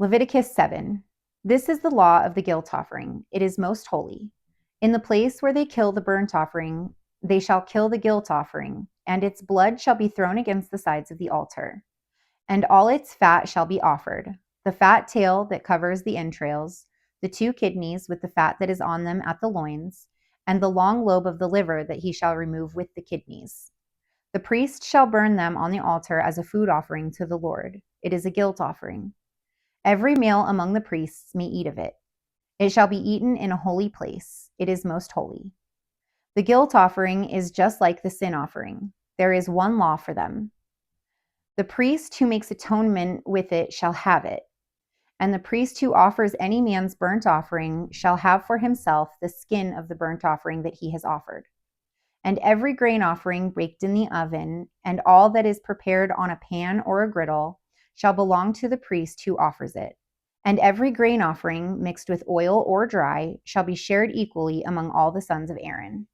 Leviticus 7. This is the law of the guilt offering. It is most holy. In the place where they kill the burnt offering, they shall kill the guilt offering, and its blood shall be thrown against the sides of the altar. And all its fat shall be offered, the fat tail that covers the entrails, the 2 kidneys with the fat that is on them at the loins, and the long lobe of the liver that he shall remove with the kidneys. The priest shall burn them on the altar as a food offering to the Lord. It is a guilt offering. Every male among the priests may eat of it. It shall be eaten in a holy place. It is most holy. The guilt offering is just like the sin offering. There is one law for them. The priest who makes atonement with it shall have it, and the priest who offers any man's burnt offering shall have for himself the skin of the burnt offering that he has offered. And every grain offering baked in the oven, and all that is prepared on a pan or a griddle, shall belong to the priest who offers it. And every grain offering mixed with oil or dry shall be shared equally among all the sons of Aaron.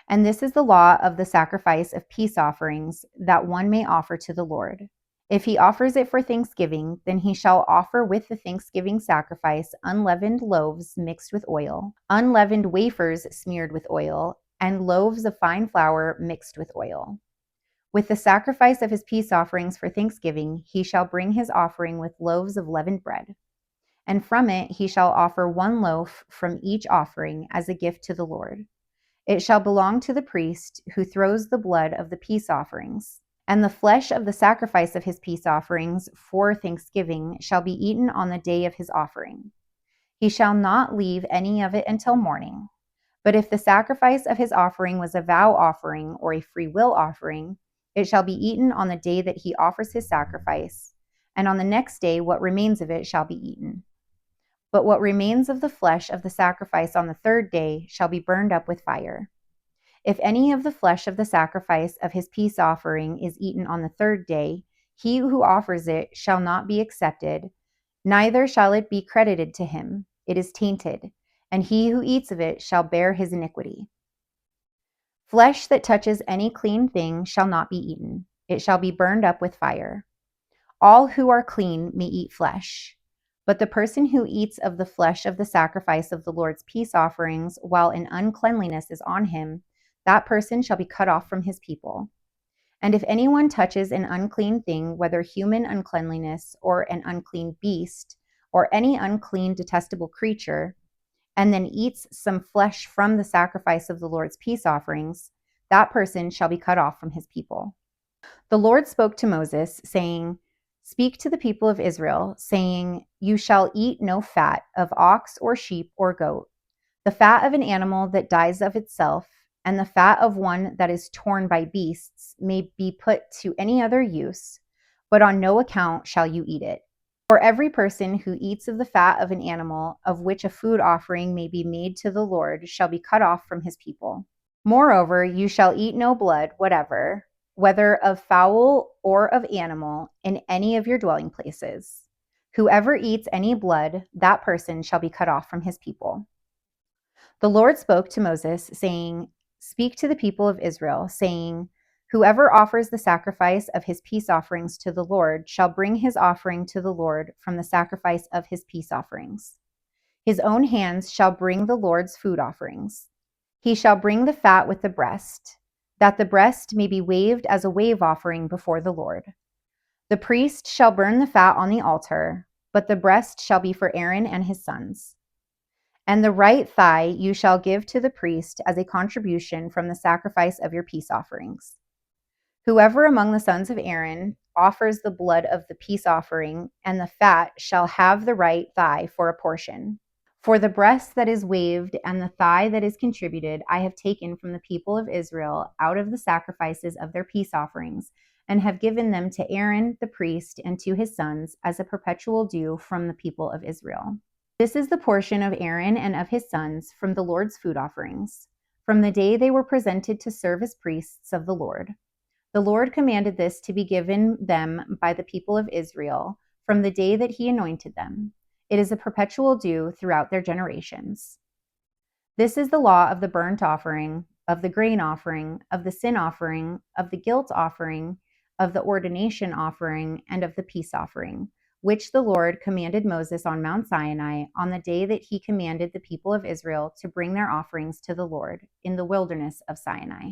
And this is the law of the sacrifice of peace offerings that one may offer to the Lord. If he offers it for thanksgiving, then he shall offer with the thanksgiving sacrifice unleavened loaves mixed with oil, unleavened wafers smeared with oil, and loaves of fine flour mixed with oil. With the sacrifice of his peace offerings for thanksgiving, he shall bring his offering with loaves of leavened bread. And from it he shall offer 1 loaf from each offering as a gift to the Lord. It shall belong to the priest who throws the blood of the peace offerings. And the flesh of the sacrifice of his peace offerings for thanksgiving shall be eaten on the day of his offering. He shall not leave any of it until morning. But if the sacrifice of his offering was a vow offering or a free will offering, it shall be eaten on the day that he offers his sacrifice, and on the next day what remains of it shall be eaten. But what remains of the flesh of the sacrifice on the 3rd day shall be burned up with fire. If any of the flesh of the sacrifice of his peace offering is eaten on the 3rd day, he who offers it shall not be accepted, neither shall it be credited to him. It is tainted, and he who eats of it shall bear his iniquity. Flesh that touches any clean thing shall not be eaten. It shall be burned up with fire. All who are clean may eat flesh. But the person who eats of the flesh of the sacrifice of the Lord's peace offerings while an uncleanliness is on him, that person shall be cut off from his people. And if anyone touches an unclean thing, whether human uncleanliness or an unclean beast, or any unclean detestable creature, and then eats some flesh from the sacrifice of the Lord's peace offerings, that person shall be cut off from his people. The Lord spoke to Moses, saying, "Speak to the people of Israel, saying, You shall eat no fat of ox or sheep or goat, the fat of an animal that dies of itself, and the fat of one that is torn by beasts may be put to any other use, but on no account shall you eat it. For every person who eats of the fat of an animal of which a food offering may be made to the Lord shall be cut off from his people. Moreover, you shall eat no blood whatever, whether of fowl or of animal, in any of your dwelling places. Whoever eats any blood, that person shall be cut off from his people." The Lord spoke to Moses, saying, "Speak to the people of Israel, saying, Whoever offers the sacrifice of his peace offerings to the Lord shall bring his offering to the Lord from the sacrifice of his peace offerings. His own hands shall bring the Lord's food offerings. He shall bring the fat with the breast, that the breast may be waved as a wave offering before the Lord. The priest shall burn the fat on the altar, but the breast shall be for Aaron and his sons. And the right thigh you shall give to the priest as a contribution from the sacrifice of your peace offerings. Whoever among the sons of Aaron offers the blood of the peace offering and the fat shall have the right thigh for a portion. For the breast that is waved and the thigh that is contributed, I have taken from the people of Israel out of the sacrifices of their peace offerings, and have given them to Aaron the priest and to his sons as a perpetual due from the people of Israel. This is the portion of Aaron and of his sons from the Lord's food offerings, from the day they were presented to serve as priests of the Lord. The Lord commanded this to be given them by the people of Israel from the day that he anointed them. It is a perpetual due throughout their generations. This is the law of the burnt offering, of the grain offering, of the sin offering, of the guilt offering, of the ordination offering, and of the peace offering, which the Lord commanded Moses on Mount Sinai on the day that he commanded the people of Israel to bring their offerings to the Lord in the wilderness of Sinai.